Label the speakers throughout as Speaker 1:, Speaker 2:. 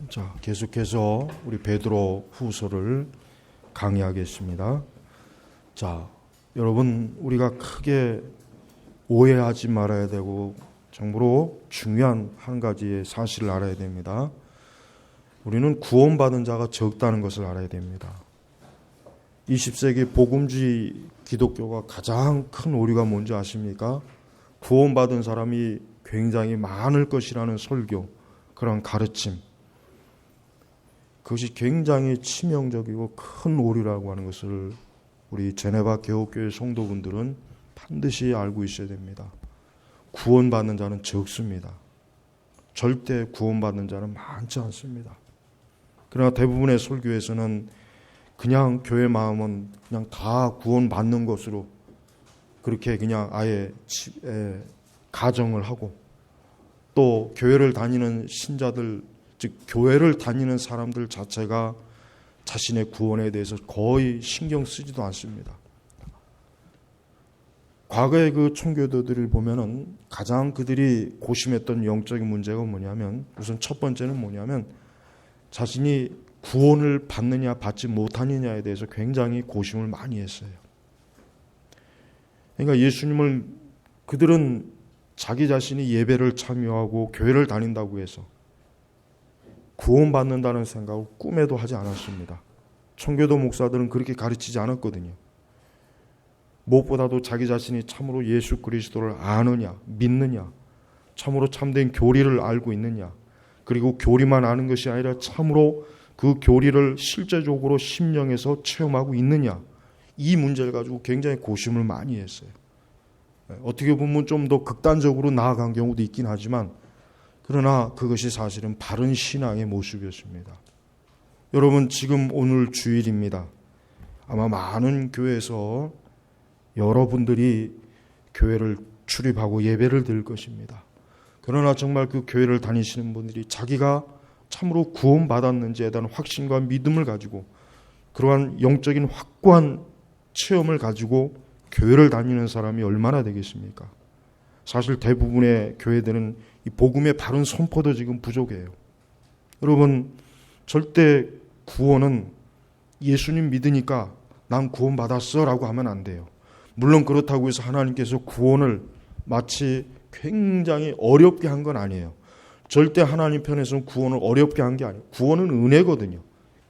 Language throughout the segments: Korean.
Speaker 1: 자, 계속해서 우리 베드로 후서를 강의하겠습니다. 자, 여러분, 우리가 크게 오해하지 말아야 되고 정말로 중요한 한 가지의 사실을 알아야 됩니다. 우리는 구원받은 자가 적다는 것을 알아야 됩니다. 20세기 복음주의 기독교가 가장 큰 오류가 뭔지 아십니까? 구원받은 사람이 굉장히 많을 것이라는 설교, 그런 가르침, 그것이 굉장히 치명적이고 큰 오류라고 하는 것을 우리 제네바 개옥교회 성도분들은 반드시 알고 있어야 됩니다. 구원받는 자는 적습니다. 절대 구원받는 자는 많지 않습니다. 그러나 대부분의 설교에서는 그냥 교회 마음은 그냥 다 구원받는 것으로 그렇게 그냥 아예 가정을 하고, 또 교회를 다니는 신자들, 즉 교회를 다니는 사람들 자체가 자신의 구원에 대해서 거의 신경 쓰지도 않습니다. 과거의 그 청교도들을 보면은 가장 그들이 고심했던 영적인 문제가 뭐냐면, 우선 첫 번째는 뭐냐면 자신이 구원을 받느냐 받지 못하느냐에 대해서 굉장히 고심을 많이 했어요. 그러니까 예수님을, 그들은 자기 자신이 예배를 참여하고 교회를 다닌다고 해서 구원받는다는 생각을 꿈에도 하지 않았습니다. 청교도 목사들은 그렇게 가르치지 않았거든요. 무엇보다도 자기 자신이 참으로 예수 그리스도를 아느냐, 믿느냐, 참으로 참된 교리를 알고 있느냐, 그리고 교리만 아는 것이 아니라 참으로 그 교리를 실제적으로 심령에서 체험하고 있느냐, 이 문제를 가지고 굉장히 고심을 많이 했어요. 어떻게 보면 좀 더 극단적으로 나아간 경우도 있긴 하지만, 그러나 그것이 사실은 바른 신앙의 모습이었습니다. 여러분, 지금 오늘 주일입니다. 아마 많은 교회에서 여러분들이 교회를 출입하고 예배를 드릴 것입니다. 그러나 정말 그 교회를 다니시는 분들이 자기가 참으로 구원받았는지에 대한 확신과 믿음을 가지고, 그러한 영적인 확고한 체험을 가지고 교회를 다니는 사람이 얼마나 되겠습니까? 사실 대부분의 교회들은 이 복음의 바른 선포도 지금 부족해요. 여러분, 절대 구원은 예수님 믿으니까 난 구원받았어 라고 하면 안 돼요. 물론 그렇다고 해서 하나님께서 구원을 마치 굉장히 어렵게 한 건 아니에요. 절대 하나님 편에서는 구원을 어렵게 한 게 아니에요. 구원은 은혜거든요.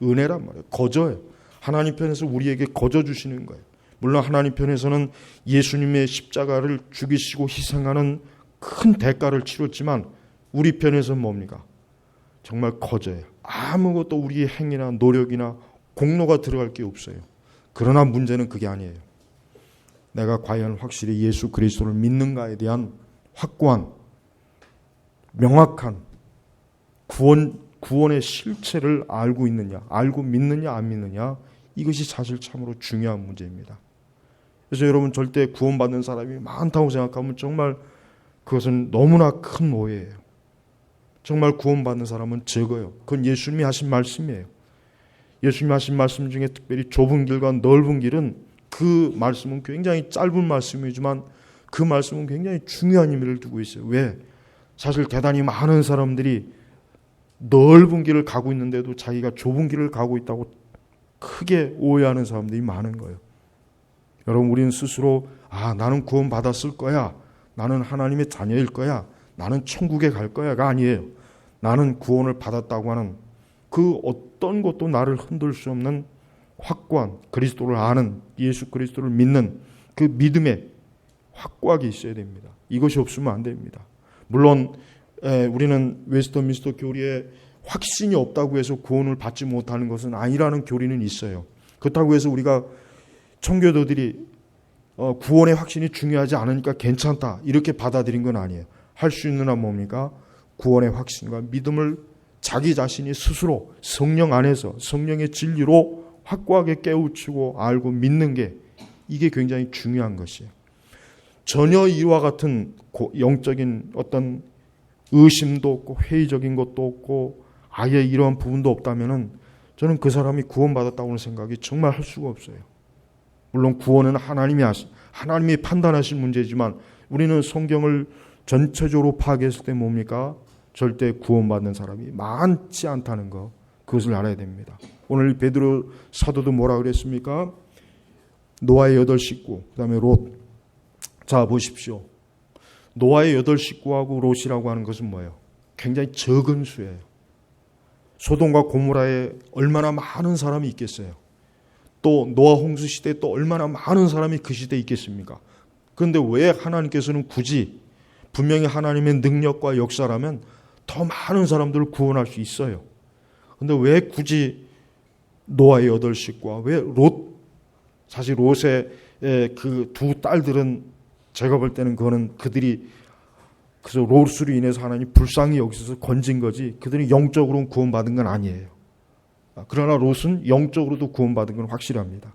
Speaker 1: 은혜란 말이에요. 거저예요. 하나님 편에서 우리에게 거저 주시는 거예요. 물론 하나님 편에서는 예수님의 십자가를 죽이시고 희생하는 큰 대가를 치렀지만, 우리 편에서는 뭡니까? 정말 거저예요. 아무것도 우리의 행위나 노력이나 공로가 들어갈 게 없어요. 그러나 문제는 그게 아니에요. 내가 과연 확실히 예수 그리스도를 믿는가에 대한 확고한, 명확한 구원의 실체를 알고 있느냐, 알고 믿느냐 안 믿느냐, 이것이 사실 참으로 중요한 문제입니다. 그래서 여러분, 절대 구원받는 사람이 많다고 생각하면 정말 그것은 너무나 큰 오해예요. 정말 구원받는 사람은 적어요. 그건 예수님이 하신 말씀이에요. 예수님이 하신 말씀 중에 특별히 좁은 길과 넓은 길은, 그 말씀은 굉장히 짧은 말씀이지만 그 말씀은 굉장히 중요한 의미를 두고 있어요. 왜? 사실 대단히 많은 사람들이 넓은 길을 가고 있는데도 자기가 좁은 길을 가고 있다고 크게 오해하는 사람들이 많은 거예요. 여러분, 우리는 스스로 나는 구원받았을 거야, 나는 하나님의 자녀일 거야, 나는 천국에 갈 거야가 아니에요. 나는 구원을 받았다고 하는 그 어떤 것도 나를 흔들 수 없는 확고한, 그리스도를 아는, 예수 그리스도를 믿는 그 믿음에 확고하게 있어야 됩니다. 이것이 없으면 안 됩니다. 물론 우리는 웨스터민스터 교리에 확신이 없다고 해서 구원을 받지 못하는 것은 아니라는 교리는 있어요. 그렇다고 해서 우리가 청교도들이 구원의 확신이 중요하지 않으니까 괜찮다 이렇게 받아들인 건 아니에요. 할 수 있는 한 뭡니까? 구원의 확신과 믿음을 자기 자신이 스스로 성령 안에서 성령의 진리로 확고하게 깨우치고 알고 믿는 게, 이게 굉장히 중요한 것이에요. 전혀 이와 같은 영적인 어떤 의심도 없고 회의적인 것도 없고 아예 이러한 부분도 없다면은 저는 그 사람이 구원받았다고는 생각이 정말 할 수가 없어요. 물론 구원은 하나님이 판단하신 문제지만, 우리는 성경을 전체적으로 파악했을 때 뭡니까? 절대 구원받는 사람이 많지 않다는 것, 그것을 알아야 됩니다. 오늘 베드로 사도도 뭐라 그랬습니까? 노아의 8 식구, 그 다음에 롯. 자, 보십시오. 노아의 8 식구하고 롯이라고 하는 것은 뭐예요? 굉장히 적은 수예요. 소돔과 고모라에 얼마나 많은 사람이 있겠어요. 또 노아 홍수 시대에 또 얼마나 많은 사람이 그 시대에 있겠습니까? 그런데 왜 하나님께서는 굳이, 분명히 하나님의 능력과 역사라면 더 많은 사람들을 구원할 수 있어요. 그런데 왜 굳이 노아의 8 식구와 왜 롯, 사실 롯의 그 2 딸들은 제가 볼 때는 그거는 그들이 그래서 롯으로 인해서 하나님 불쌍히 여기서 건진 거지 그들이 영적으로는 구원받은 건 아니에요. 그러나 롯은 영적으로도 구원받은 건 확실합니다.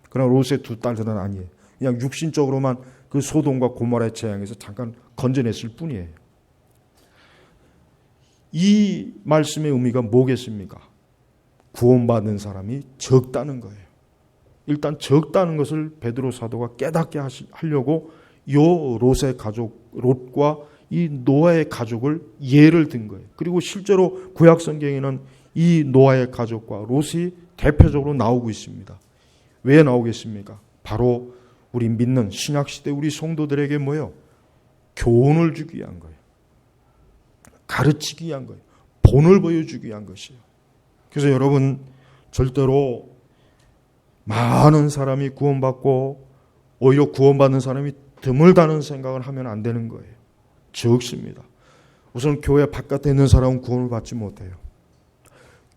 Speaker 1: 그러나 롯의 2 딸들은 아니에요. 그냥 육신적으로만 그 소돔과 고모라의 재앙에서 잠깐 건져냈을 뿐이에요. 이 말씀의 의미가 뭐겠습니까? 구원받는 사람이 적다는 거예요. 일단 적다는 것을 베드로 사도가 깨닫게 하려고 요 롯의 가족, 롯과 이 노아의 가족을 예를 든 거예요. 그리고 실제로 구약 성경에는 이 노아의 가족과 롯이 대표적으로 나오고 있습니다. 왜 나오겠습니까? 바로 우리 믿는 신약시대 우리 성도들에게 뭐예요? 교훈을 주기 위한 거예요. 가르치기 위한 거예요. 본을 보여주기 위한 것이에요. 그래서 여러분 절대로 많은 사람이 구원받고 오히려 구원받는 사람이 드물다는 생각을 하면 안 되는 거예요. 적습니다. 우선 교회 바깥에 있는 사람은 구원을 받지 못해요.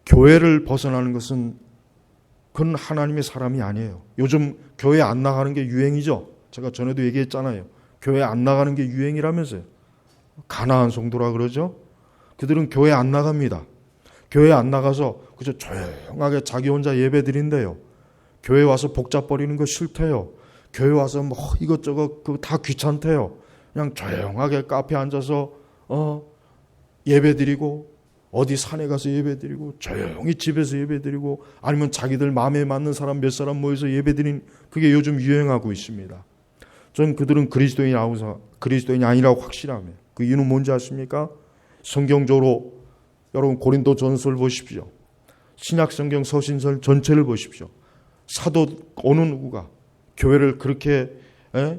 Speaker 1: 교회를 벗어나는 것은 그건 하나님의 사람이 아니에요. 요즘 교회 안 나가는 게 유행이죠. 제가 전에도 얘기했잖아요. 교회 안 나가는 게 유행이라면서요. 가나안 성도라 그러죠. 그들은 교회 안 나갑니다. 교회 안 나가서 그저 조용하게 자기 혼자 예배 드린대요. 교회 와서 복잡거리는 거 싫대요. 교회 와서 뭐 이것저것 그거 다 귀찮대요. 그냥 조용하게 카페에 앉아서 예배 드리고 어디 산에 가서 예배 드리고 조용히 집에서 예배 드리고 아니면 자기들 마음에 맞는 사람 몇 사람 모여서 예배 드리는 그게 요즘 유행하고 있습니다. 전 그들은 그리스도인이 아니라고 확실하며 그 이유는 뭔지 아십니까? 성경적으로 여러분 고린도 전서를 보십시오. 신약 성경 서신설 전체를 보십시오. 사도 어느 누구가 교회를 그렇게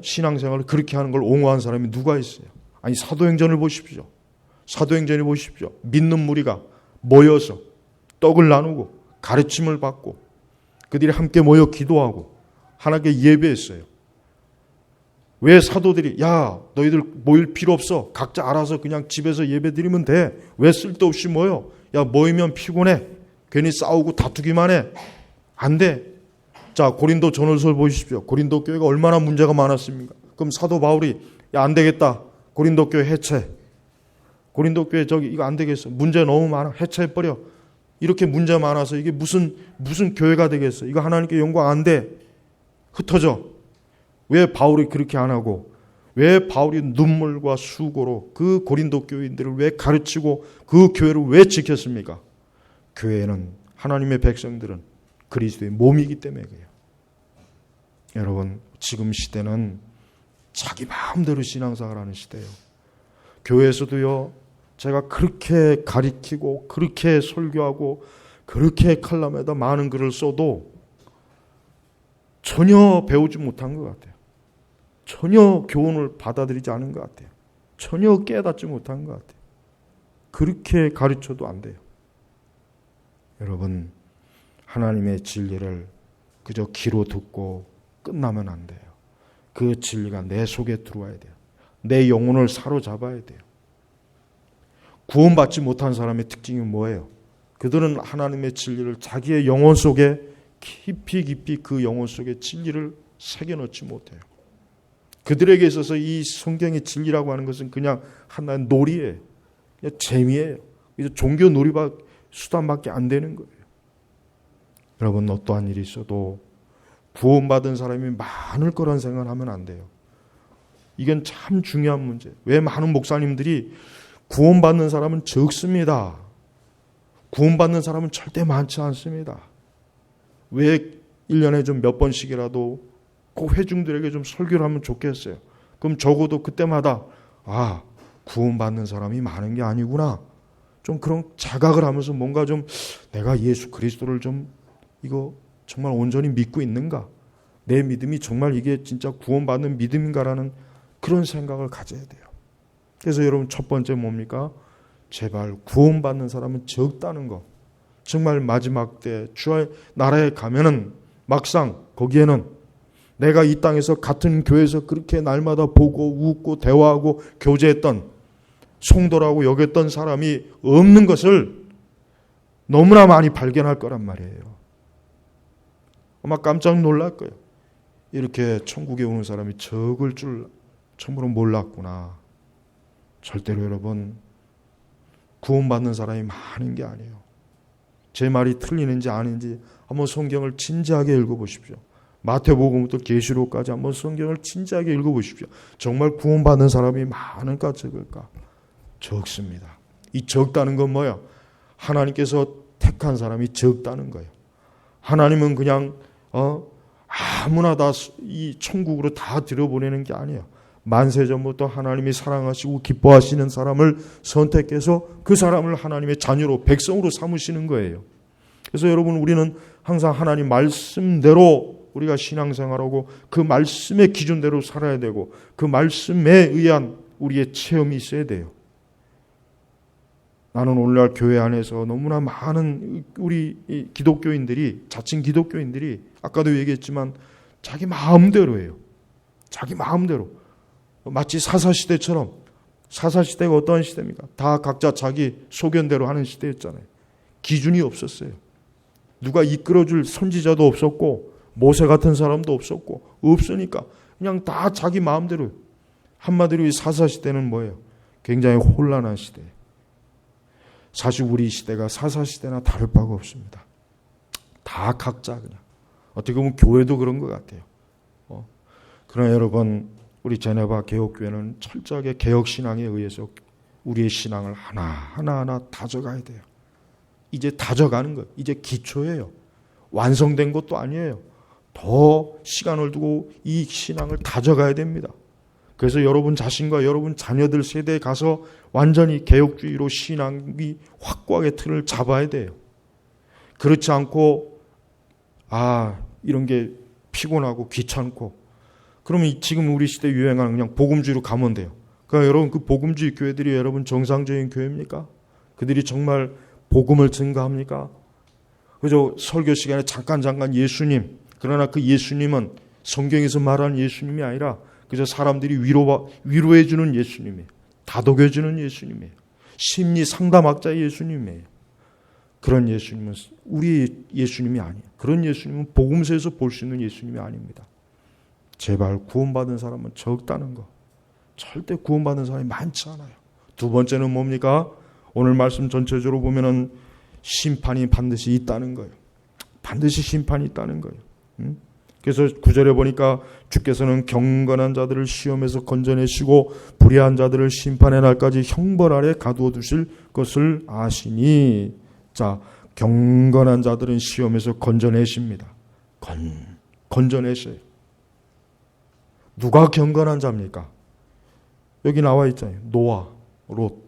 Speaker 1: 신앙생활을 그렇게 하는 걸 옹호한 사람이 누가 있어요? 아니 사도행전을 보십시오. 사도행전을 보십시오. 믿는 무리가 모여서 떡을 나누고 가르침을 받고 그들이 함께 모여 기도하고 하나님께 예배했어요. 왜 사도들이 야 너희들 모일 필요 없어. 각자 알아서 그냥 집에서 예배 드리면 돼. 왜 쓸데없이 모여. 야 모이면 피곤해. 괜히 싸우고 다투기만 해. 안 돼. 자 고린도 전후서를 보십시오. 고린도 교회가 얼마나 문제가 많았습니까? 그럼 사도 바울이 야 안 되겠다. 고린도 교회 해체. 고린도 교회 저기 이거 안 되겠어. 문제 너무 많아. 해체해버려. 이렇게 문제 많아서 이게 무슨 교회가 되겠어. 이거 하나님께 영광 안 돼. 흩어져. 왜 바울이 그렇게 안 하고 왜 바울이 눈물과 수고로 그 고린도 교인들을 왜 가르치고 그 교회를 왜 지켰습니까? 교회는 하나님의 백성들은 그리스도의 몸이기 때문에 그래요. 여러분 지금 시대는 자기 마음대로 신앙생활하는 시대예요. 교회에서도요 제가 그렇게 가리키고 그렇게 설교하고 그렇게 칼럼에다 많은 글을 써도 전혀 배우지 못한 것 같아요. 전혀 교훈을 받아들이지 않은 것 같아요. 전혀 깨닫지 못한 것 같아요. 그렇게 가르쳐도 안 돼요. 여러분 하나님의 진리를 그저 귀로 듣고 끝나면 안 돼요. 그 진리가 내 속에 들어와야 돼요. 내 영혼을 사로잡아야 돼요. 구원받지 못한 사람의 특징이 뭐예요? 그들은 하나님의 진리를 자기의 영혼 속에 깊이 그 영혼 속에 진리를 새겨넣지 못해요. 그들에게 있어서 이 성경의 진리라고 하는 것은 그냥 하나의 놀이예요. 그냥 재미예요. 종교 놀이박 수단밖에 안 되는 거예요. 여러분 어떠한 일이 있어도 구원받은 사람이 많을 거란 생각을 하면 안 돼요. 이건 참 중요한 문제예요. 왜 많은 목사님들이 구원받는 사람은 적습니다. 구원받는 사람은 절대 많지 않습니다. 왜 1년에 좀 몇 번씩이라도 그 회중들에게 좀 설교를 하면 좋겠어요. 그럼 적어도 그때마다 구원받는 사람이 많은 게 아니구나. 좀 그런 자각을 하면서 뭔가 좀 내가 예수 그리스도를 좀 이거 정말 온전히 믿고 있는가? 내 믿음이 정말 이게 진짜 구원받는 믿음인가라는 그런 생각을 가져야 돼요. 그래서 여러분 첫 번째 뭡니까? 제발 구원받는 사람은 적다는 거. 정말 마지막 때 주의 나라에 가면은 막상 거기에는 내가 이 땅에서 같은 교회에서 그렇게 날마다 보고 웃고 대화하고 교제했던 성도라고 여겼던 사람이 없는 것을 너무나 많이 발견할 거란 말이에요. 아마 깜짝 놀랄 거예요. 이렇게 천국에 오는 사람이 적을 줄 처음으로 몰랐구나. 절대로 여러분 구원받는 사람이 많은 게 아니에요. 제 말이 틀리는지 아닌지 한번 성경을 진지하게 읽어보십시오. 마태복음부터 계시록까지 한번 성경을 진지하게 읽어보십시오. 정말 구원받는 사람이 많을까 적을까? 적습니다. 이 적다는 건 뭐야? 하나님께서 택한 사람이 적다는 거예요. 하나님은 그냥 아무나 다 이 천국으로 다 들여보내는 게 아니에요. 만세전부터 하나님이 사랑하시고 기뻐하시는 사람을 선택해서 그 사람을 하나님의 자녀로 백성으로 삼으시는 거예요. 그래서 여러분 우리는 항상 하나님 말씀대로 우리가 신앙생활하고 그 말씀의 기준대로 살아야 되고 그 말씀에 의한 우리의 체험이 있어야 돼요. 나는 오늘날 교회 안에서 너무나 많은 우리 기독교인들이 자칭 기독교인들이 아까도 얘기했지만 자기 마음대로 해요. 자기 마음대로. 마치 사사시대처럼 사사시대가 어떠한 시대입니까? 다 각자 자기 소견대로 하는 시대였잖아요. 기준이 없었어요. 누가 이끌어줄 선지자도 없었고 모세 같은 사람도 없었고 없으니까 그냥 다 자기 마음대로. 한마디로 이 사사시대는 뭐예요? 굉장히 혼란한 시대예요. 사실 우리 시대가 사사시대나 다를 바가 없습니다. 다 각자 그냥. 어떻게 보면 교회도 그런 것 같아요. 그러나 여러분 우리 제네바 개혁교회는 철저하게 개혁신앙에 의해서 우리의 신앙을 하나하나 다져가야 돼요. 이제 다져가는 거예요. 이제 기초예요. 완성된 것도 아니에요. 더 시간을 두고 이 신앙을 다져가야 됩니다. 그래서 여러분 자신과 여러분 자녀들 세대에 가서 완전히 개혁주의로 신앙이 확고하게 틀을 잡아야 돼요. 그렇지 않고 이런 게 피곤하고 귀찮고 그러면 지금 우리 시대 유행하는 그냥 복음주의로 가면 돼요. 그러니까 여러분 그 복음주의 교회들이 여러분 정상적인 교회입니까? 그들이 정말 복음을 증거합니까? 그저 설교 시간에 잠깐 예수님, 그러나 그 예수님은 성경에서 말하는 예수님이 아니라 그저 사람들이 위로해 주는 예수님이에요. 다독여 주는 예수님이에요. 심리 상담학자의 예수님이에요. 그런 예수님은 우리 예수님이 아니에요. 그런 예수님은 복음서에서 볼 수 있는 예수님이 아닙니다. 제발 구원받은 사람은 적다는 거. 절대 구원받은 사람이 많지 않아요. 두 번째는 뭡니까? 오늘 말씀 전체적으로 보면은 심판이 반드시 있다는 거예요. 반드시 심판이 있다는 거예요. 그래서 9절에 보니까 주께서는 경건한 자들을 시험에서 건져내시고 불의한 자들을 심판의 날까지 형벌 아래 가두어 두실 것을 아시니. 자, 경건한 자들은 시험에서 건져내십니다. 건져내셔요. 누가 경건한 자입니까? 여기 나와 있잖아요. 노아, 롯.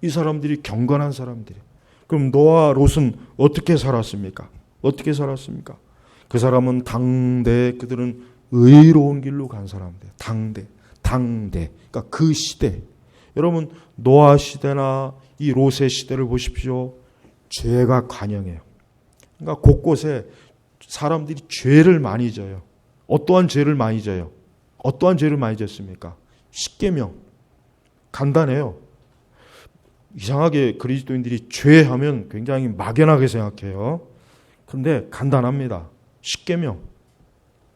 Speaker 1: 이 사람들이 경건한 사람들이에요. 그럼 노아, 롯은 어떻게 살았습니까? 어떻게 살았습니까? 그 사람은 당대, 그들은 의로운 길로 간 사람들이에요. 당대. 그러니까 그 시대. 여러분 노아 시대나 이 롯의 시대를 보십시오. 죄가 관영해요. 그러니까 곳곳에 사람들이 죄를 많이 져요. 어떠한 죄를 많이 져요? 어떠한 죄를 많이 졌습니까? 십계명. 간단해요. 이상하게 그리스도인들이 죄하면 굉장히 막연하게 생각해요. 그런데 간단합니다. 십계명.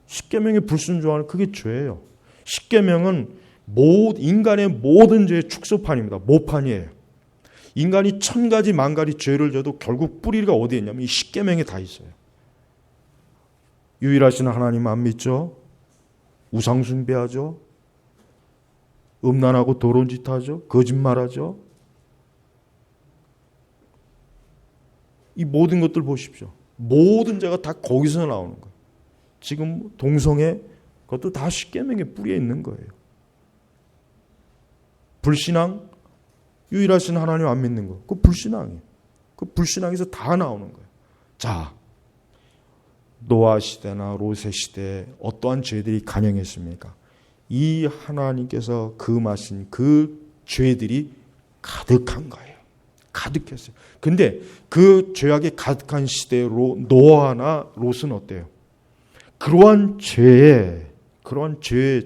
Speaker 1: 십계명에 불순종하는 그게 죄예요. 십계명은 인간의 모든 죄의 축소판입니다. 모판이에요. 인간이 1000가지 만가지 죄를 져도 결국 뿌리가 어디에 있냐면 이 십계명에 다 있어요. 유일하신 하나님 안 믿죠? 우상 숭배하죠? 음란하고 더러운 짓 하죠? 거짓말하죠? 이 모든 것들 보십시오. 모든 죄가 다 거기서 나오는 거예요. 지금 동성애 그것도 다 십계명의 뿌리에 있는 거예요. 불신앙 유일하신 하나님 안 믿는 거. 그 불신앙이에요. 그 불신앙에서 다 나오는 거예요. 자, 노아 시대나 롯의 시대에 어떠한 죄들이 간영했습니까? 이 하나님께서 금하신 그 죄들이 가득한 거예요. 가득했어요. 근데 그 죄악이 가득한 시대로 노아나 롯은 어때요? 그러한 죄의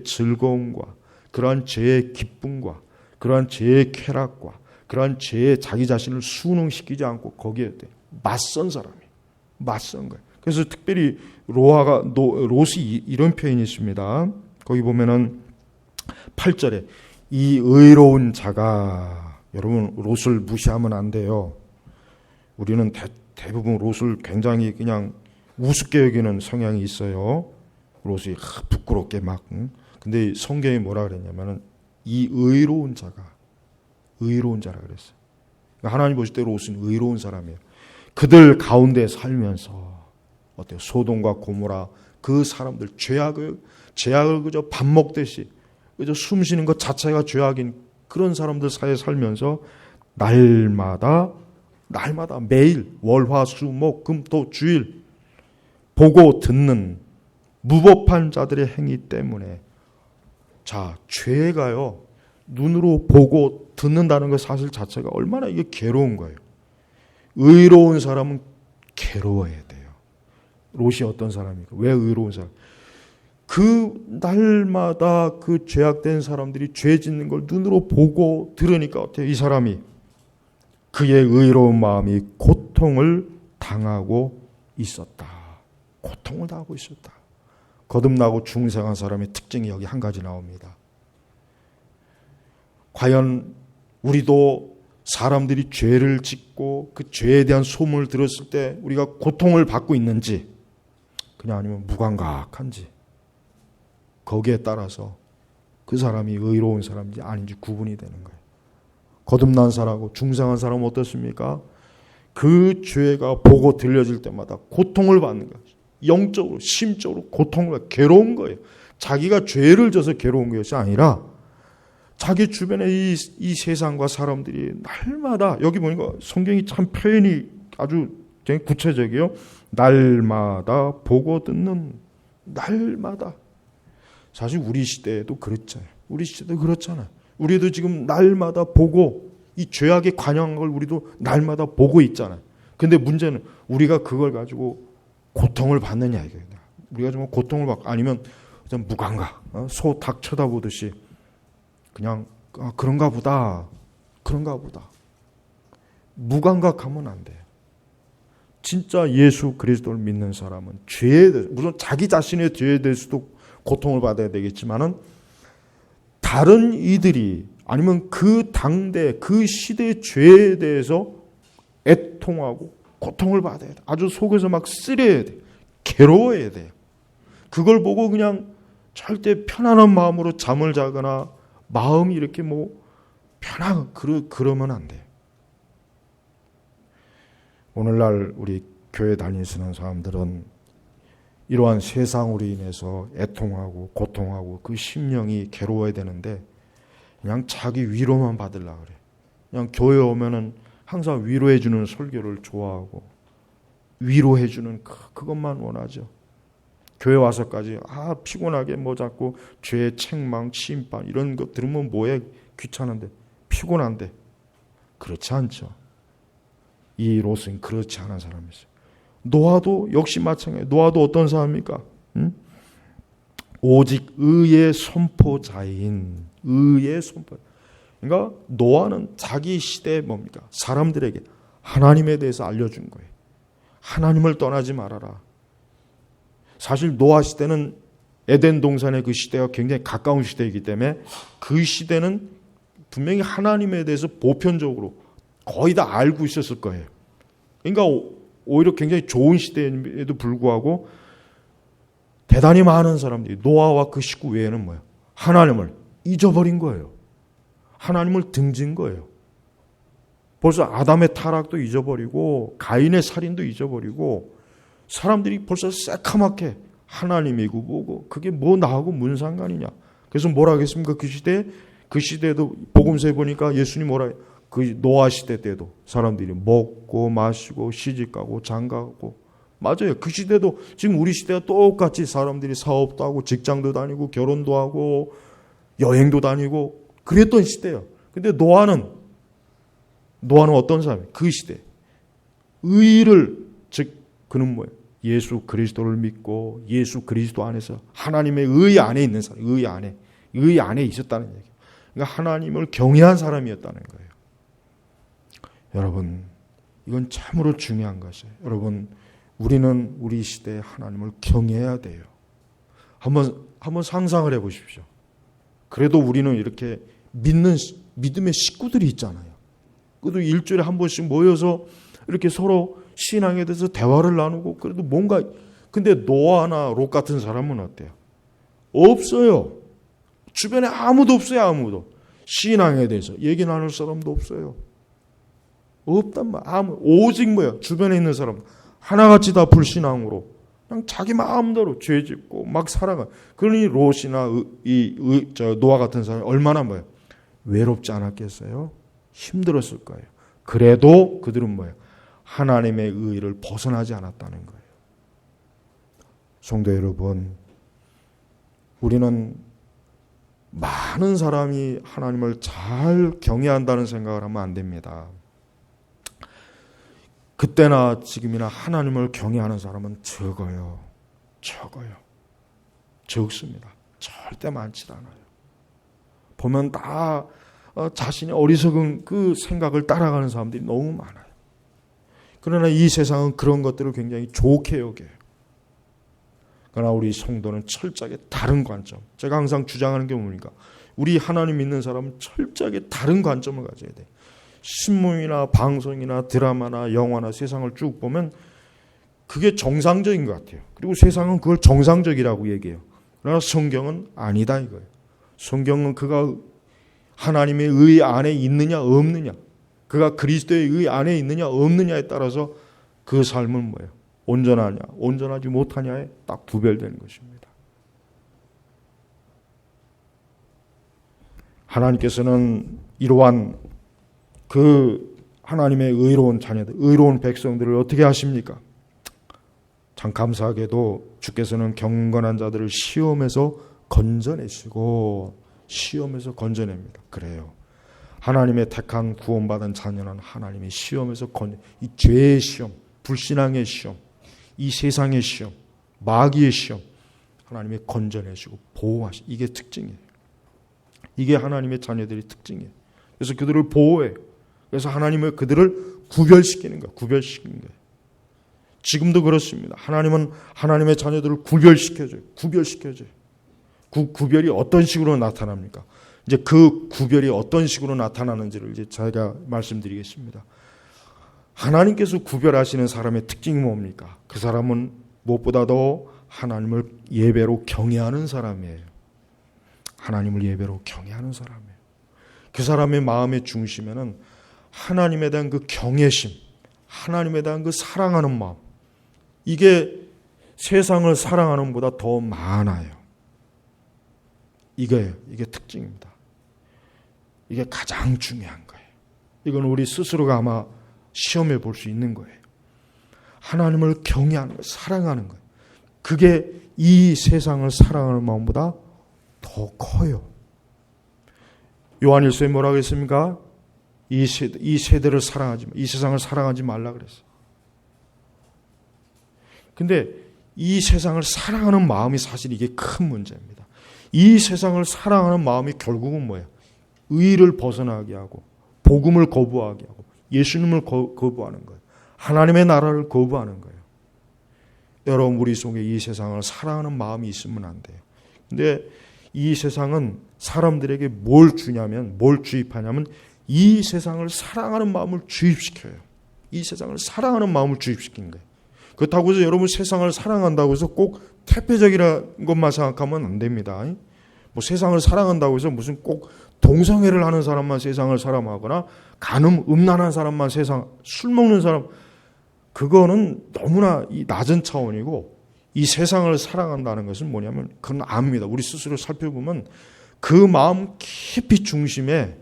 Speaker 1: 즐거움과 그러한 죄의 기쁨과 그러한 죄의 쾌락과 그러한 죄에 자기 자신을 순응시키지 않고 거기에 맞선 사람이에요. 맞선 거예요. 그래서 특별히 롯이 이런 표현이 있습니다. 거기 보면은 8절에 이 의로운 자가, 여러분 롯을 무시하면 안 돼요. 우리는 대부분 롯을 굉장히 그냥 우습게 여기는 성향이 있어요. 롯이 부끄럽게 막. 근데 성경이 뭐라 그랬냐면은 이 의로운 자가, 의로운 자라 그랬어요. 그러니까 하나님 보실 때 롯은 의로운 사람이에요. 그들 가운데 살면서 어때요? 소돔과 고모라 그 사람들 죄악을 그저 밥 먹듯이 그저 숨 쉬는 것 자체가 죄악인 그런 사람들 사이에 살면서 날마다 매일 월화수목금토 주일 보고 듣는 무법한 자들의 행위 때문에, 자, 죄가요 눈으로 보고 듣는다는 것 사실 자체가 얼마나 이게 괴로운 거예요. 의로운 사람은 괴로워야 돼요. 롯이 어떤 사람입니까? 왜 의로운 사람? 그 날마다 그 죄악된 사람들이 죄 짓는 걸 눈으로 보고 들으니까 어때요? 이 사람이 그의 의로운 마음이 고통을 당하고 있었다. 고통을 당하고 있었다. 거듭나고 중생한 사람의 특징이 여기 한 가지 나옵니다. 과연 우리도 사람들이 죄를 짓고 그 죄에 대한 소문을 들었을 때 우리가 고통을 받고 있는지, 그냥 아니면 무감각한지, 거기에 따라서 그 사람이 의로운 사람인지 아닌지 구분이 되는 거예요. 거듭난 사람하고 중생한 사람은 어떻습니까? 그 죄가 보고 들려질 때마다 고통을 받는 거예요. 영적으로, 심적으로 고통을 받고 괴로운 거예요. 자기가 죄를 져서 괴로운 것이 아니라 자기 주변에 이 세상과 사람들이 날마다, 여기 보니까 성경이 참 표현이 아주 구체적이에요. 날마다 보고 듣는, 날마다. 사실 우리 시대에도 그렇잖아요. 우리 시대도 그렇잖아요. 우리도 지금 날마다 보고 이 죄악에 관여한 걸 우리도 날마다 보고 있잖아요. 근데 문제는 우리가 그걸 가지고 고통을 받느냐 이거예요. 우리가 좀 고통을 받고 아니면 좀 무감각, 소 닭 쳐다보듯이 그냥 그런가 보다. 무감각하면 안 돼요. 진짜 예수 그리스도를 믿는 사람은 죄에 대해서, 물론 자기 자신의 죄에 대해서도 고통을 받아야 되겠지만은 다른 이들이 아니면 그 당대 그 시대의 죄에 대해서 애통하고 고통을 받아야 돼. 아주 속에서 막 쓰려야 돼. 괴로워야 돼요. 그걸 보고 그냥 절대 편안한 마음으로 잠을 자거나 마음이 이렇게 그러면 안 돼요. 오늘날 우리 교회 다니시는 사람들은 이러한 세상으로 인해서 애통하고 고통하고 그 심령이 괴로워야 되는데 그냥 자기 위로만 받으려고 그래. 그냥 교회 오면은 항상 위로해주는 설교를 좋아하고 위로해주는 그것만 원하죠. 교회 와서까지 피곤하게 자꾸 죄, 책망, 심판 이런 거 들으면 뭐해, 귀찮은데, 피곤한데. 그렇지 않죠. 이 롯은 그렇지 않은 사람이었어요. 노아도 역시 마찬가지예요. 노아도 어떤 사람입니까? 오직 의의 선포자인 의의 선포. 그러니까 노아는 자기 시대에 뭡니까? 사람들에게 하나님에 대해서 알려준 거예요. 하나님을 떠나지 말아라. 사실 노아 시대는 에덴 동산의 그 시대와 굉장히 가까운 시대이기 때문에 그 시대는 분명히 하나님에 대해서 보편적으로 거의 다 알고 있었을 거예요. 그러니까 오히려 굉장히 좋은 시대에도 불구하고 대단히 많은 사람들이 노아와 그 식구 외에는 뭐예요? 하나님을 잊어버린 거예요. 하나님을 등진 거예요. 벌써 아담의 타락도 잊어버리고 가인의 살인도 잊어버리고 사람들이 벌써 새카맣게 하나님이고 뭐고 그게 뭐 나하고 무슨 상관이냐. 그래서 뭐라 하겠습니까? 그 시대에도 복음서에 보니까 예수님 뭐라 해요? 그 노아 시대 때도 사람들이 먹고 마시고 시집가고 장가가고, 맞아요. 그 시대도 지금 우리 시대와 똑같이 사람들이 사업도 하고 직장도 다니고 결혼도 하고 여행도 다니고 그랬던 시대예요. 근데 노아는 어떤 사람이에요? 그 시대 의를, 즉 그는 뭐예요? 예수 그리스도를 믿고 예수 그리스도 안에서 하나님의 의 안에 있는 사람, 의 안에 있었다는 얘기예요. 그러니까 하나님을 경외한 사람이었다는 거예요. 여러분, 이건 참으로 중요한 것이에요. 여러분, 우리는 우리 시대에 하나님을 경외해야 돼요. 한번 상상을 해보십시오. 그래도 우리는 이렇게 믿음의 식구들이 있잖아요. 그래도 일주일에 한 번씩 모여서 이렇게 서로 신앙에 대해서 대화를 나누고, 그래도 뭔가, 근데 노아나 롯 같은 사람은 어때요? 없어요. 주변에 아무도 없어요. 아무도. 신앙에 대해서 얘기 나눌 사람도 없어요. 없단 말이야. 오직 뭐야? 주변에 있는 사람 하나같이 다 불신앙으로 그냥 자기 마음대로 죄 짓고 막 살아가. 그러니 롯이나 노아 같은 사람이 얼마나 뭐예요? 외롭지 않았겠어요? 힘들었을 거예요. 그래도 그들은 뭐예요? 하나님의 의를 벗어나지 않았다는 거예요. 성도 여러분, 우리는 많은 사람이 하나님을 잘 경외한다는 생각을 하면 안 됩니다. 그때나 지금이나 하나님을 경외하는 사람은 적어요. 적습니다. 절대 많지 않아요. 보면 다 자신의 어리석은 그 생각을 따라가는 사람들이 너무 많아요. 그러나 이 세상은 그런 것들을 굉장히 좋게 여겨요. 그러나 우리 성도는 철저하게 다른 관점. 제가 항상 주장하는 게 뭡니까? 우리 하나님 믿는 사람은 철저하게 다른 관점을 가져야 돼요. 신문이나 방송이나 드라마나 영화나 세상을 쭉 보면 그게 정상적인 것 같아요. 그리고 세상은 그걸 정상적이라고 얘기해요. 그러나 성경은 아니다 이거예요. 성경은 그가 하나님의 의 안에 있느냐 없느냐, 그가 그리스도의 의 안에 있느냐 없느냐에 따라서 그 삶은 뭐예요? 온전하냐 온전하지 못하냐에 딱 구별되는 것입니다. 하나님께서는 이러한 그 하나님의 의로운 자녀들, 의로운 백성들을 어떻게 하십니까? 참 감사하게도 주께서는 경건한 자들을 시험에서 건져내시고, 시험에서 건져냅니다. 그래요. 하나님의 택한 구원받은 자녀는 하나님의 시험에서 이 죄의 시험, 불신앙의 시험, 이 세상의 시험, 마귀의 시험, 하나님이 건져내시고 보호하시. 이게 특징이에요. 이게 하나님의 자녀들의 특징이에요. 그래서 그들을 보호해요. 그래서 하나님은 그들을 구별시키는 거예요. 구별시키는 거예요. 지금도 그렇습니다. 하나님은 하나님의 자녀들을 구별시켜줘요. 그 구별이 어떤 식으로 나타납니까? 이제 그 구별이 어떤 식으로 나타나는지를 이제 제가 말씀드리겠습니다. 하나님께서 구별하시는 사람의 특징이 뭡니까? 그 사람은 무엇보다도 하나님을 예배로 경외하는 사람이에요. 하나님을 예배로 경외하는 사람이에요. 그 사람의 마음의 중심에는 하나님에 대한 그 경외심, 하나님에 대한 그 사랑하는 마음, 이게 세상을 사랑하는 것보다 더 많아요. 이게 특징입니다. 이게 가장 중요한 거예요. 이건 우리 스스로가 아마 시험해 볼 수 있는 거예요. 하나님을 경외하는 거예요. 사랑하는 거예요. 그게 이 세상을 사랑하는 마음보다 더 커요. 요한일서에 뭐라고 했습니까? 이 세대를 사랑하지 마, 이 세상을 사랑하지 말라 그랬어요. 근데 이 세상을 사랑하는 마음이 사실 이게 큰 문제입니다. 이 세상을 사랑하는 마음이 결국은 뭐예요? 의를 벗어나게 하고 복음을 거부하게 하고 예수님을 거부하는 거예요. 하나님의 나라를 거부하는 거예요. 여러분, 우리 속에 이 세상을 사랑하는 마음이 있으면 안 돼요. 근데 이 세상은 사람들에게 뭘 주냐면, 뭘 주입하냐면 이 세상을 사랑하는 마음을 주입시켜요. 이 세상을 사랑하는 마음을 주입시키는 거예요. 그렇다고 해서 여러분 세상을 사랑한다고 해서 꼭 태폐적이라는 것만 생각하면 안 됩니다. 뭐 세상을 사랑한다고 해서 무슨 꼭 동성애를 하는 사람만 세상을 사랑하거나 간음 음란한 사람만 술 먹는 사람, 그거는 너무나 이 낮은 차원이고, 이 세상을 사랑한다는 것은 뭐냐면 그건 압니다. 우리 스스로 살펴보면 그 마음 깊이 중심에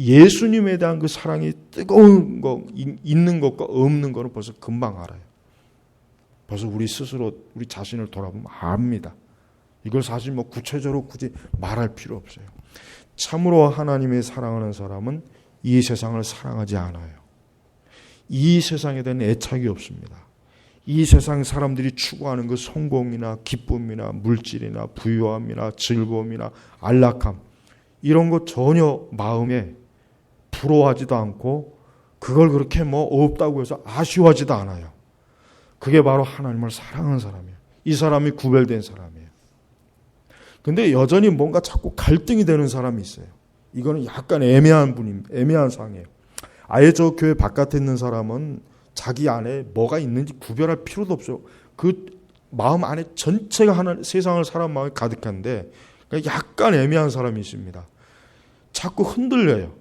Speaker 1: 예수님에 대한 그 사랑이 뜨거운 거, 있는 것과 없는 거는 벌써 금방 알아요. 벌써 우리 스스로 우리 자신을 돌아보면 압니다. 이걸 사실 뭐 구체적으로 굳이 말할 필요 없어요. 참으로 하나님의 사랑하는 사람은 이 세상을 사랑하지 않아요. 이 세상에 대한 애착이 없습니다. 이 세상 사람들이 추구하는 그 성공이나 기쁨이나 물질이나 부유함이나 즐거움이나 안락함, 이런 것 전혀 마음에 부러워하지도 않고 그걸 그렇게 뭐 없다고 해서 아쉬워하지도 않아요. 그게 바로 하나님을 사랑하는 사람이에요. 이 사람이 구별된 사람이에요. 근데 여전히 뭔가 자꾸 갈등이 되는 사람이 있어요. 이거는 약간 애매한 상황이에요. 아예 저 교회 바깥에 있는 사람은 자기 안에 뭐가 있는지 구별할 필요도 없어요. 그 마음 안에 전체가 하나 세상을 사람 마음이 가득한데 약간 애매한 사람이 있습니다. 자꾸 흔들려요.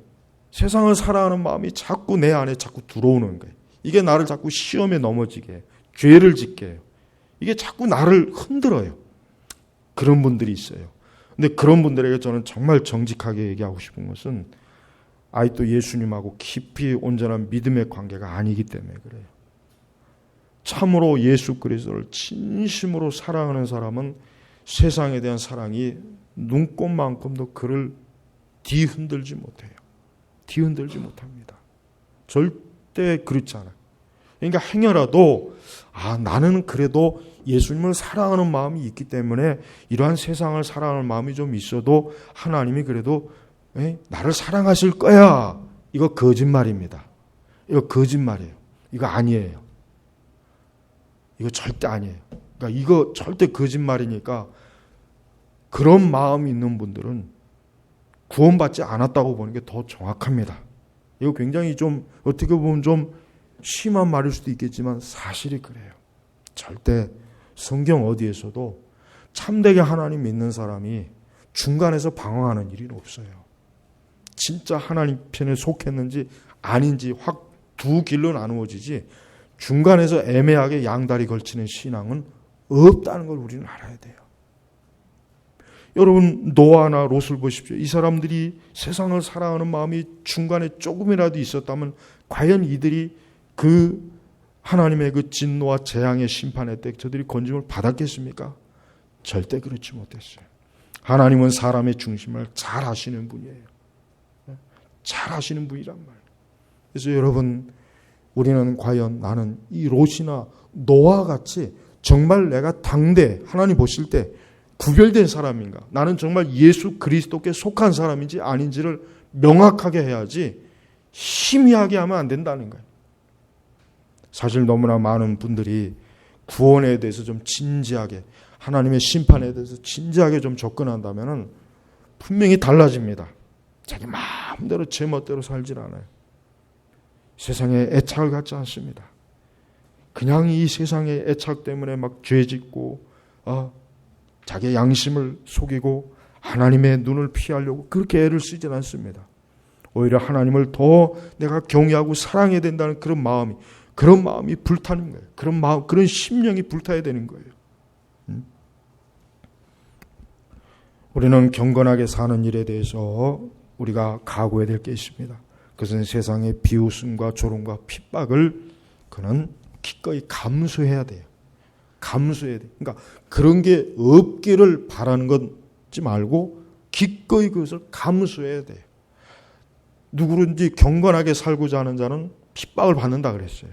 Speaker 1: 세상을 사랑하는 마음이 자꾸 내 안에 자꾸 들어오는 거예요. 이게 나를 자꾸 시험에 넘어지게 해요. 죄를 짓게 해요. 이게 자꾸 나를 흔들어요. 그런 분들이 있어요. 근데 그런 분들에게 저는 정말 정직하게 얘기하고 싶은 것은 아직도 예수님하고 깊이 온전한 믿음의 관계가 아니기 때문에 그래요. 참으로 예수 그리스도를 진심으로 사랑하는 사람은 세상에 대한 사랑이 눈꽃만큼도 그를 뒤흔들지 못해요. 뒤흔들지 못합니다. 절대 그렇지 않아요. 그러니까 행여라도 나는 그래도 예수님을 사랑하는 마음이 있기 때문에 이러한 세상을 사랑하는 마음이 좀 있어도 하나님이 그래도 나를 사랑하실 거야. 이거 거짓말입니다. 이거 거짓말이에요. 이거 아니에요. 이거 절대 아니에요. 그러니까 이거 절대 거짓말이니까 그런 마음이 있는 분들은 구원받지 않았다고 보는 게 더 정확합니다. 이거 굉장히 좀 어떻게 보면 좀 심한 말일 수도 있겠지만 사실이 그래요. 절대 성경 어디에서도 참되게 하나님 믿는 사람이 중간에서 방황하는 일은 없어요. 진짜 하나님 편에 속했는지 아닌지 확 두 길로 나누어지지 중간에서 애매하게 양다리 걸치는 신앙은 없다는 걸 우리는 알아야 돼요. 여러분 노아나 롯을 보십시오. 이 사람들이 세상을 사랑하는 마음이 중간에 조금이라도 있었다면 과연 이들이 그 하나님의 그 진노와 재앙의 심판의 때 저들이 건짐을 받았겠습니까? 절대 그렇지 못했어요. 하나님은 사람의 중심을 잘 아시는 분이에요. 잘 아시는 분이란 말이에요. 그래서 여러분 우리는 과연 나는 이 롯이나 노아와 같이 정말 내가 당대 하나님 보실 때 구별된 사람인가? 나는 정말 예수 그리스도께 속한 사람인지 아닌지를 명확하게 해야지 희미하게 하면 안 된다는 거예요. 사실 너무나 많은 분들이 구원에 대해서 좀 진지하게 하나님의 심판에 대해서 진지하게 좀 접근한다면 분명히 달라집니다. 자기 마음대로 제멋대로 살질 않아요. 세상에 애착을 갖지 않습니다. 그냥 이 세상의 애착 때문에 막 죄짓고 자기의 양심을 속이고 하나님의 눈을 피하려고 그렇게 애를 쓰진 않습니다. 오히려 하나님을 더 내가 경외하고 사랑해야 된다는 그런 마음이 불타는 거예요. 그런 마음, 그런 심령이 불타야 되는 거예요. 우리는 경건하게 사는 일에 대해서 우리가 각오해야 될 게 있습니다. 그것은 세상의 비웃음과 조롱과 핍박을 그는 기꺼이 감수해야 돼요. 감수해야 돼요. 그러니까 그런 게 없기를 바라는 것지 말고 기꺼이 그것을 감수해야 돼요. 누구든지 경건하게 살고자 하는 자는 핍박을 받는다 그랬어요.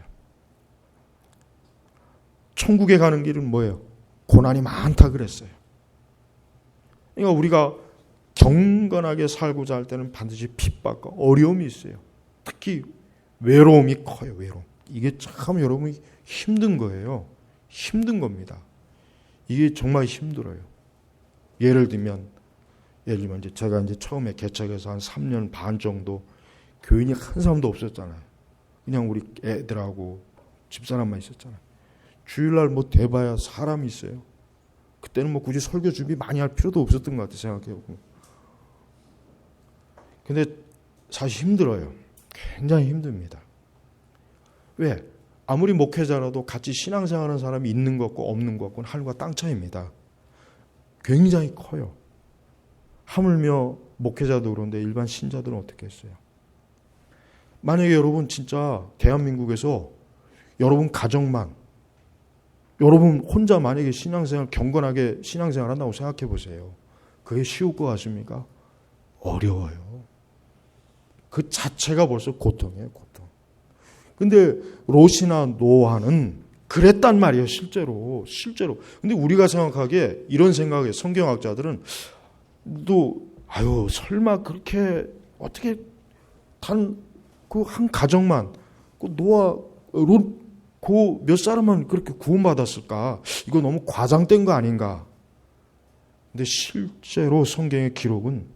Speaker 1: 천국에 가는 길은 뭐예요? 고난이 많다 그랬어요. 그러니까 우리가 경건하게 살고자 할 때는 반드시 핍박과 어려움이 있어요. 특히 외로움이 커요. 외로움. 이게 참 여러분이 힘든 거예요. 힘든 겁니다. 이게 정말 힘들어요. 예를 들면 이제 제가 이제 처음에 개척해서 한 3년 반 정도 교인이 한 사람도 없었잖아요. 그냥 우리 애들하고 집사람만 있었잖아요. 주일날 뭐 대봐야 사람이 있어요. 그때는 뭐 굳이 설교 준비 많이 할 필요도 없었던 것 같아요. 생각해보면. 근데 사실 힘들어요. 굉장히 힘듭니다. 왜? 아무리 목회자라도 같이 신앙생활하는 사람이 있는 것 같고 없는 것 같고는 하늘과 땅 차이입니다. 굉장히 커요. 하물며 목회자도 그런데 일반 신자들은 어떻게 했어요? 만약에 여러분 진짜 대한민국에서 여러분 가정만, 여러분 혼자 만약에 신앙생활, 경건하게 신앙생활 한다고 생각해 보세요. 그게 쉬울 것 같습니까? 어려워요. 그 자체가 벌써 고통이에요, 고통. 근데 롯이나 노아는 그랬단 말이에요, 실제로. 근데 우리가 생각하기에 이런 생각에 성경학자들은 설마 그렇게 어떻게 단 그 한 가정만, 그 노아, 롯, 그 몇 사람만 그렇게 구원받았을까? 이거 너무 과장된 거 아닌가? 근데 실제로 성경의 기록은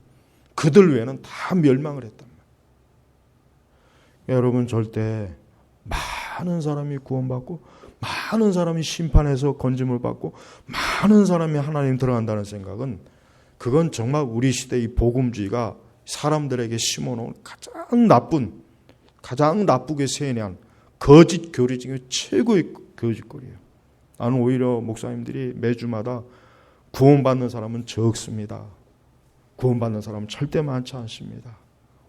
Speaker 1: 그들 외에는 다 멸망을 했단 말이에요. 여러분, 절대 많은 사람이 구원받고 많은 사람이 심판에서 건짐을 받고 많은 사람이 하나님 들어간다는 생각은, 그건 정말 우리 시대의 복음주의가 사람들에게 심어놓은 가장 나쁘게 세뇌한 거짓 교리 중에 최고의 거짓거리예요. 나는 오히려 목사님들이 매주마다 구원받는 사람은 적습니다. 구원받는 사람은 절대 많지 않습니다.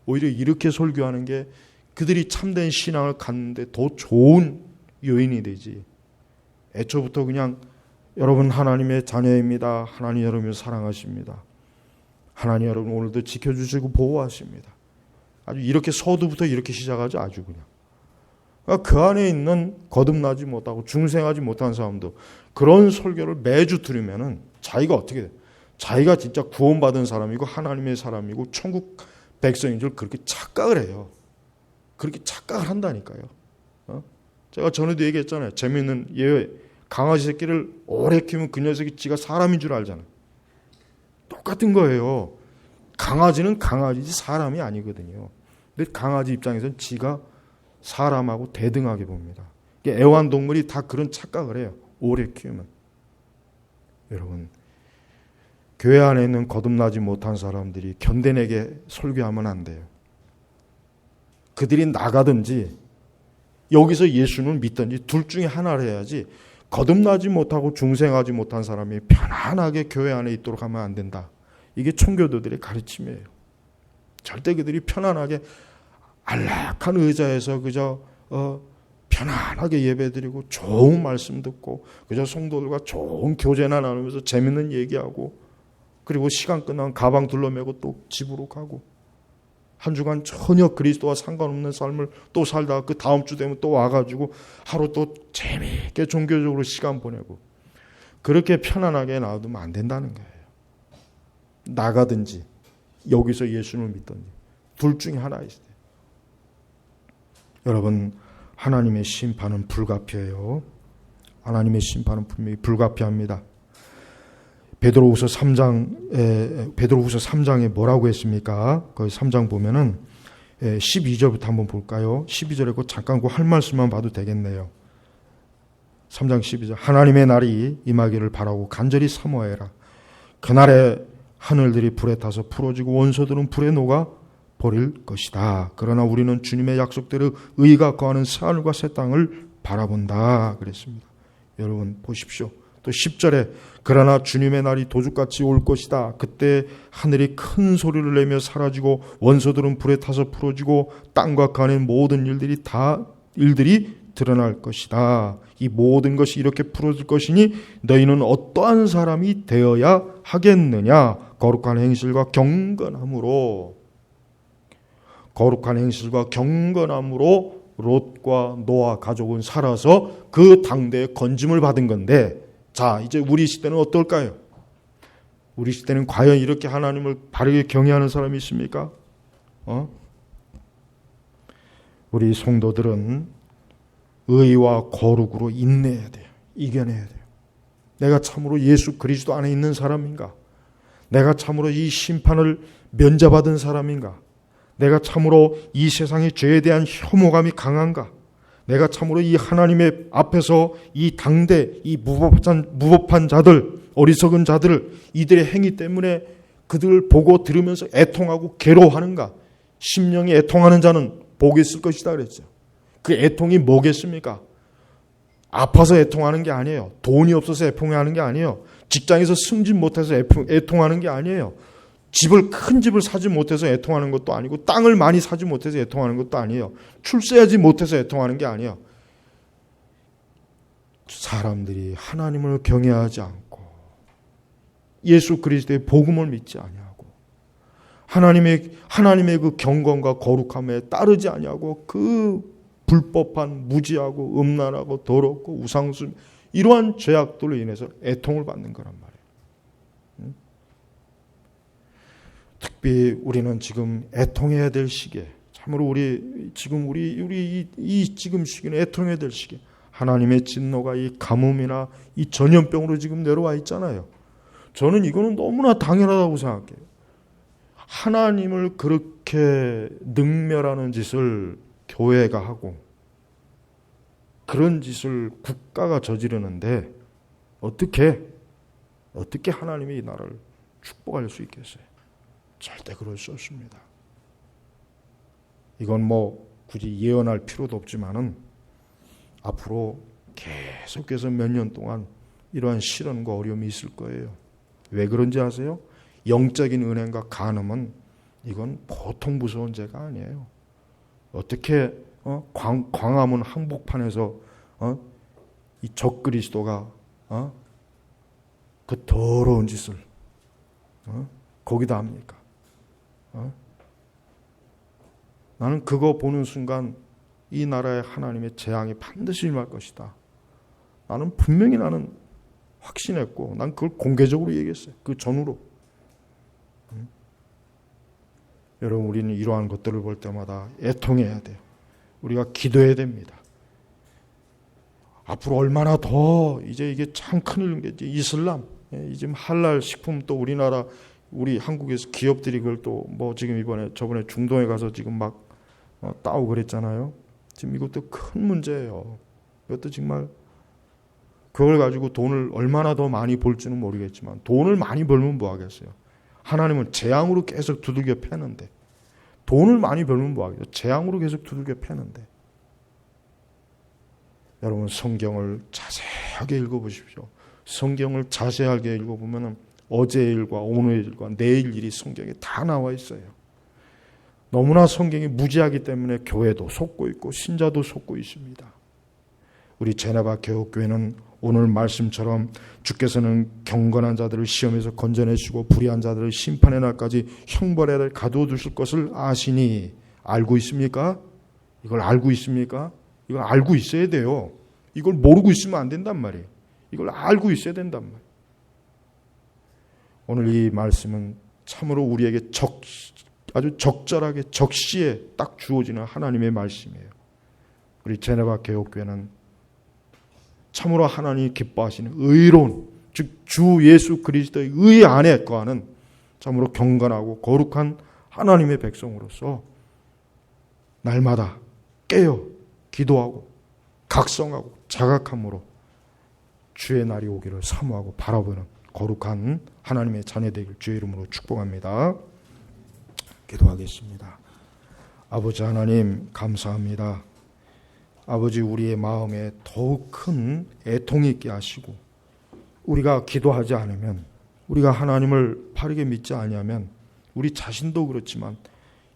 Speaker 1: 오히려 이렇게 설교하는 게 그들이 참된 신앙을 갖는데 더 좋은 요인이 되지. 애초부터 그냥 여러분 하나님의 자녀입니다. 하나님 여러분을 사랑하십니다. 하나님 여러분 오늘도 지켜주시고 보호하십니다. 아주 이렇게 서두부터 이렇게 시작하죠. 아주 그냥. 그 안에 있는 거듭나지 못하고 중생하지 못한 사람도 그런 설교를 매주 들으면은 자기가 어떻게 돼? 자기가 진짜 구원받은 사람이고 하나님의 사람이고 천국 백성인 줄 그렇게 착각을 해요. 그렇게 착각을 한다니까요. 제가 전에도 얘기했잖아요. 재미있는 예외. 강아지 새끼를 오래 키우면 그 녀석이 지가 사람인 줄 알잖아요. 똑같은 거예요. 강아지는 강아지지 사람이 아니거든요. 근데 강아지 입장에서는 지가 사람하고 대등하게 봅니다. 애완동물이 다 그런 착각을 해요. 오래 키우면. 여러분, 교회 안에 있는 거듭나지 못한 사람들이 견뎌내게 설교하면 안 돼요. 그들이 나가든지 여기서 예수를 믿든지 둘 중에 하나를 해야지, 거듭나지 못하고 중생하지 못한 사람이 편안하게 교회 안에 있도록 하면 안 된다. 이게 총교도들의 가르침이에요. 절대 그들이 편안하게 안락한 의자에서 그저 편안하게 예배드리고 좋은 말씀 듣고 그저 성도들과 좋은 교제나 나누면서 재밌는 얘기하고, 그리고 시간 끝나면 가방 둘러매고 또 집으로 가고, 한 주간 전혀 그리스도와 상관없는 삶을 또 살다가 그 다음 주 되면 또 와가지고 하루 또 재미있게 종교적으로 시간 보내고, 그렇게 편안하게 놔두면 안 된다는 거예요. 나가든지 여기서 예수를 믿든지 둘 중에 하나 있어요. 여러분, 하나님의 심판은 불가피해요. 하나님의 심판은 분명히 불가피합니다. 베드로후서 3장에 뭐라고 했습니까? 거기 3장 보면은 12절부터 한번 볼까요? 12절에 잠깐 할 말씀만 봐도 되겠네요. 3장 12절. 하나님의 날이 임하기를 바라고 간절히 사모해라. 그날에 하늘들이 불에 타서 풀어지고 원소들은 불에 녹아 버릴 것이다. 그러나 우리는 주님의 약속대로 의가 거하는 새 하늘과 새 땅을 바라본다. 그랬습니다. 여러분 보십시오. 또 10절에 그러나 주님의 날이 도둑같이 올 것이다. 그때 하늘이 큰 소리를 내며 사라지고 원소들은 불에 타서 풀어지고 땅과 그 안에 모든 일들이 드러날 것이다. 이 모든 것이 이렇게 풀어질 것이니 너희는 어떠한 사람이 되어야 하겠느냐? 거룩한 행실과 경건함으로 롯과 노아 가족은 살아서 그 당대에 건짐을 받은 건데, 자, 이제 우리 시대는 어떨까요? 우리 시대는 과연 이렇게 하나님을 바르게 경외하는 사람이 있습니까? 우리 성도들은 의와 거룩으로 인내해야 돼요. 이겨내야 돼요. 내가 참으로 예수 그리스도 안에 있는 사람인가? 내가 참으로 이 심판을 면제받은 사람인가? 내가 참으로 이 세상의 죄에 대한 혐오감이 강한가? 내가 참으로 이 하나님의 앞에서 이 당대, 이 무법한 자들, 어리석은 자들, 이들의 행위 때문에 그들을 보고 들으면서 애통하고 괴로워하는가? 심령이 애통하는 자는 복이 있을 것이다 그랬죠. 그 애통이 뭐겠습니까? 아파서 애통하는 게 아니에요. 돈이 없어서 애통하는 게 아니에요. 직장에서 승진 못해서 애통하는 게 아니에요. 큰 집을 사지 못해서 애통하는 것도 아니고 땅을 많이 사지 못해서 애통하는 것도 아니에요. 출세하지 못해서 애통하는 게 아니에요. 사람들이 하나님을 경외하지 않고 예수 그리스도의 복음을 믿지 아니하고 하나님의 그 경건과 거룩함에 따르지 아니하고 그 불법한 무지하고 음란하고 더럽고 우상숭 이러한 죄악들로 인해서 애통을 받는 거란 말이에요. 특히 우리는 지금 애통해야 될 시기에, 참으로 우리 이 지금 시기는 애통해야 될 시기. 하나님의 진노가 이 가뭄이나 이 전염병으로 지금 내려와 있잖아요. 저는 이거는 너무나 당연하다고 생각해요. 하나님을 그렇게 능멸하는 짓을 교회가 하고 그런 짓을 국가가 저지르는데 어떻게 하나님이 이 나라를 축복할 수 있겠어요? 절대 그럴 수 없습니다. 이건 굳이 예언할 필요도 없지만은 앞으로 계속해서 몇 년 동안 이러한 시련과 어려움이 있을 거예요. 왜 그런지 아세요? 영적인 은행과 간음은 이건 보통 무서운 죄가 아니에요. 어떻게 광화문 한복판에서 이 적그리스도가 그 더러운 짓을 거기다 합니까? 나는 그거 보는 순간 이 나라의 하나님의 재앙이 반드시 임할 것이다. 분명히 확신했고 난 그걸 공개적으로 얘기했어요. 그 전후로. 여러분, 우리는 이러한 것들을 볼 때마다 애통해야 돼요. 우리가 기도해야 됩니다. 앞으로 얼마나 더 이게 참 큰일인 게 이슬람, 지금 할랄 식품 또 우리 한국에서 기업들이 그걸 또 지금 저번에 중동에 가서 지금 막 따오고 그랬잖아요. 지금 이것도 큰 문제예요. 이것도 정말 그걸 가지고 돈을 얼마나 더 많이 벌지는 모르겠지만 돈을 많이 벌면 뭐 하겠어요. 하나님은 재앙으로 계속 두들겨 패는데 돈을 많이 벌면 뭐 하겠어요. 재앙으로 계속 두들겨 패는데. 여러분, 성경을 자세하게 읽어보십시오. 성경을 자세하게 읽어보면 어제의 일과 오늘의 일과 내일 일이 성경에 다 나와 있어요. 너무나 성경이 무지하기 때문에 교회도 속고 있고 신자도 속고 있습니다. 우리 제네바 개혁교회는 오늘 말씀처럼 주께서는 경건한 자들을 시험에서 건져내시고 불의한 자들을 심판의 날까지 형벌의 날에 가두어두실 것을 아시니 알고 있습니까? 이걸 알고 있습니까? 이걸 알고 있어야 돼요. 이걸 모르고 있으면 안 된단 말이에요. 이걸 알고 있어야 된단 말이에요. 오늘 이 말씀은 참으로 우리에게 아주 적절하게 적시에 딱 주어지는 하나님의 말씀이에요. 우리 제네바 개혁교회는 참으로 하나님이 기뻐하시는 의로운, 즉 주 예수 그리스도의 의 안에 거하는 참으로 경건하고 거룩한 하나님의 백성으로서 날마다 깨어 기도하고 각성하고 자각함으로 주의 날이 오기를 사모하고 바라보는 거룩한 하나님의 자녀 되길 주의 이름으로 축복합니다. 기도하겠습니다. 아버지 하나님, 감사합니다. 아버지, 우리의 마음에 더욱 큰 애통이 있게 하시고 우리가 기도하지 않으면, 우리가 하나님을 바르게 믿지 아니하면 우리 자신도 그렇지만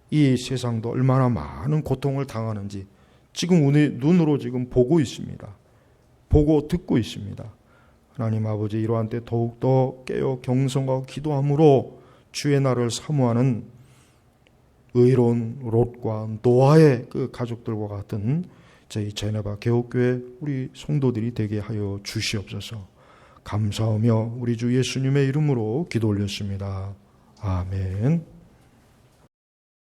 Speaker 1: 이 세상도 얼마나 많은 고통을 당하는지 지금 눈으로 지금 보고 있습니다. 보고 듣고 있습니다. 하나님 아버지, 이러한 때 더욱더 깨어 경성하고 기도함으로 주의 날을 사모하는 의로운 롯과 노아의 그 가족들과 같은 저희 제네바 개혁교회 우리 성도들이 되게 하여 주시옵소서. 감사하며 우리 주 예수님의 이름으로 기도 올렸습니다. 아멘.